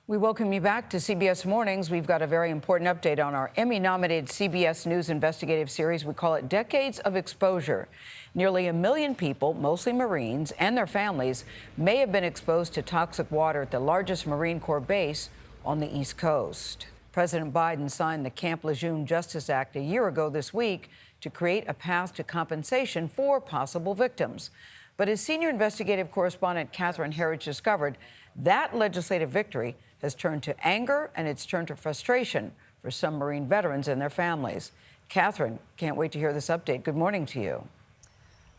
We welcome you back to CBS Mornings. We've got a very important update on our Emmy-nominated CBS News investigative series. We call it Decades of Exposure. Nearly 1 million people, mostly Marines and their families, may have been exposed to toxic water at the largest Marine Corps base on the East Coast. President Biden signed the Camp Lejeune Justice Act a year ago this week to create a path to compensation for possible victims. But as senior investigative correspondent Catherine Herridge discovered, that legislative victory has turned to anger and it's turned to frustration for some Marine veterans and their families. Catherine, can't wait to hear this update. Good morning to you.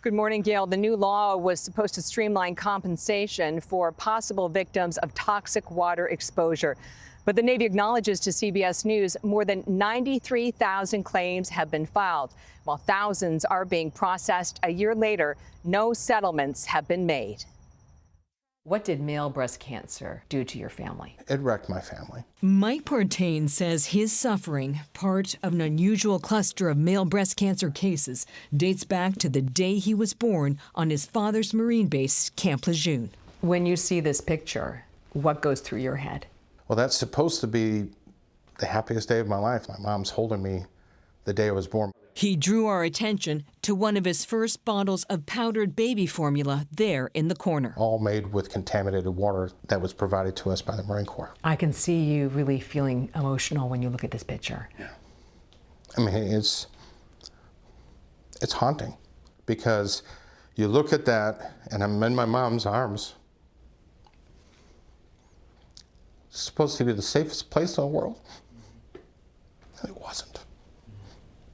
Good morning, Gayle. The new law was supposed to streamline compensation for possible victims of toxic water exposure. But the Navy acknowledges to CBS News more than 93,000 claims have been filed. While thousands are being processed a year later, no settlements have been made. What did male breast cancer do to your family? It wrecked my family. Mike Partain says his suffering, part of an unusual cluster of male breast cancer cases, dates back to the day he was born on his father's Marine base, Camp Lejeune. When you see this picture, what goes through your head? Well, that's supposed to be the happiest day of my life. My mom's holding me the day I was born. He drew our attention to one of his first bottles of powdered baby formula there in the corner. All made with contaminated water that was provided to us by the Marine Corps. I can see you really feeling emotional when you look at this picture. Yeah. I mean, it's haunting because you look at that and I'm in my mom's arms. It's supposed to be the safest place in the world. And it wasn't.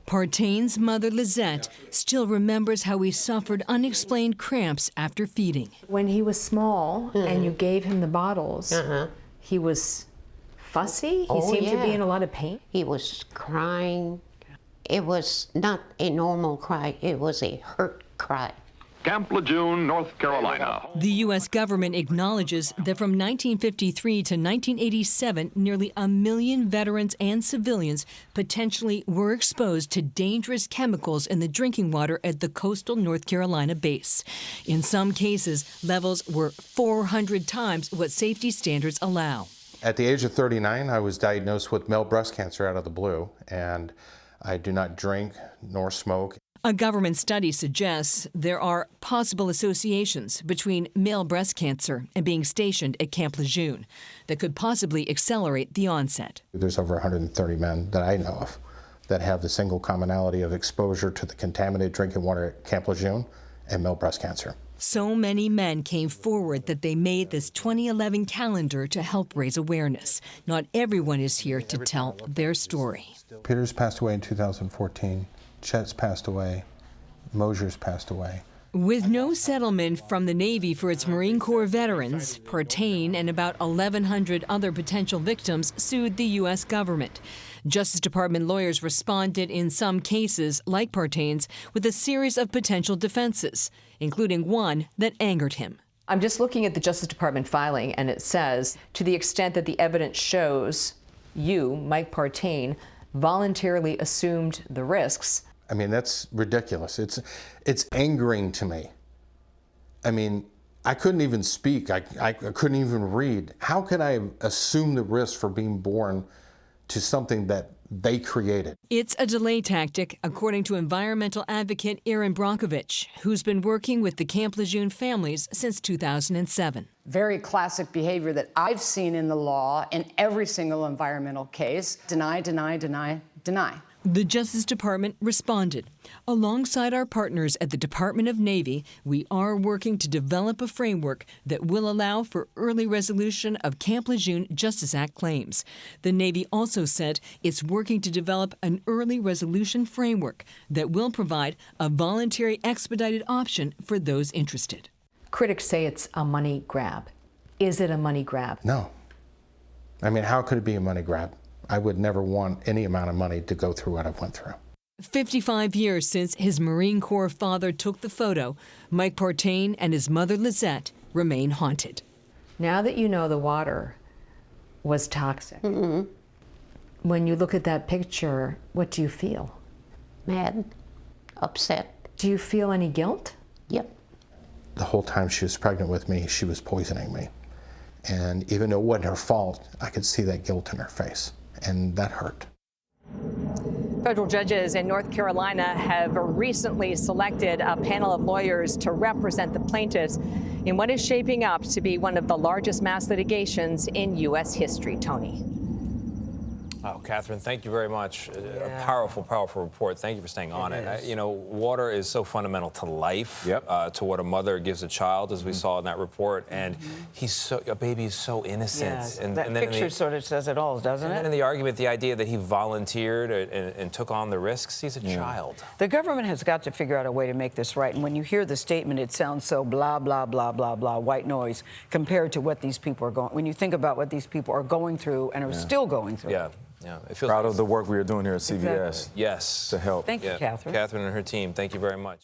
Partain's mother, Lizette, still remembers how he suffered unexplained cramps after feeding. When he was small and you gave him the bottles, he was fussy? He seemed to be in a lot of pain? He was crying. It was not a normal cry, it was a hurt cry. Camp Lejeune, North Carolina. The U.S. government acknowledges that from 1953 to 1987, nearly 1 million veterans and civilians potentially were exposed to dangerous chemicals in the drinking water at the coastal North Carolina base. In some cases, levels were 400 times what safety standards allow. At the age of 39, I was diagnosed with male breast cancer out of the blue, and I do not drink nor smoke. A government study suggests there are possible associations between male breast cancer and being stationed at Camp Lejeune that could possibly accelerate the onset. There's over 130 men that I know of that have the single commonality of exposure to the contaminated drinking water at Camp Lejeune and male breast cancer. So many men came forward that they made this 2011 calendar to help raise awareness. Not everyone is here to tell their story. Peters passed away in 2014. Chet's passed away. Mosier's passed away. With no settlement from the Navy for its Marine Corps veterans, Partain and about 1,100 other potential victims sued the U.S. government. Justice Department lawyers responded in some cases, like Partain's, with a series of potential defenses, including one that angered him. I'm just looking at the Justice Department filing, and it says, to the extent that the evidence shows you, Mike Partain, voluntarily assumed the risks. I mean, that's ridiculous. It's angering to me. I mean, I couldn't even speak. I couldn't even read. How could I assume the risk for being born to something that they created? It's a delay tactic, according to environmental advocate Erin Brockovich, who's been working with the Camp Lejeune families since 2007. Very classic behavior that I've seen in the law in every single environmental case. Deny, deny, deny, deny. The Justice Department responded. Alongside our partners at the Department of Navy, we are working to develop a framework that will allow for early resolution of Camp Lejeune Justice Act claims. The Navy also said it's working to develop an early resolution framework that will provide a voluntary expedited option for those interested. Critics say it's a money grab. Is it a money grab? No. I mean, how could it be a money grab? I would never want any amount of money to go through what I've went through. 55 years since his Marine Corps father took the photo, Mike Partain and his mother Lizette remain haunted. Now that you know the water was toxic, when you look at that picture, what do you feel? Mad, upset. Do you feel any guilt? Yep. The whole time she was pregnant with me, she was poisoning me. And even though it wasn't her fault, I could see that guilt in her face, and that hurt. Federal judges in North Carolina have recently selected a panel of lawyers to represent the plaintiffs in what is shaping up to be one of the largest mass litigations in U.S. history. Tony. Oh, Catherine, thank you very much. A powerful, powerful report. Thank you for staying on it. You know, water is so fundamental to life, to what a mother gives a child, as we saw in that report. And a baby is so innocent. Yes. And That then picture sort of says it all, doesn't it? And then in the argument, the idea that he volunteered and took on the risks, he's a child. The government has got to figure out a way to make this right. And when you hear the statement, it sounds so blah, blah, blah, blah, blah, white noise, compared to what these people are going. When you think about what these people are going through and are still going through. Yeah, it feels proud of the work we are doing here at CBS. Exactly. Yes. To help. Thank you, Catherine. Catherine and her team, thank you very much.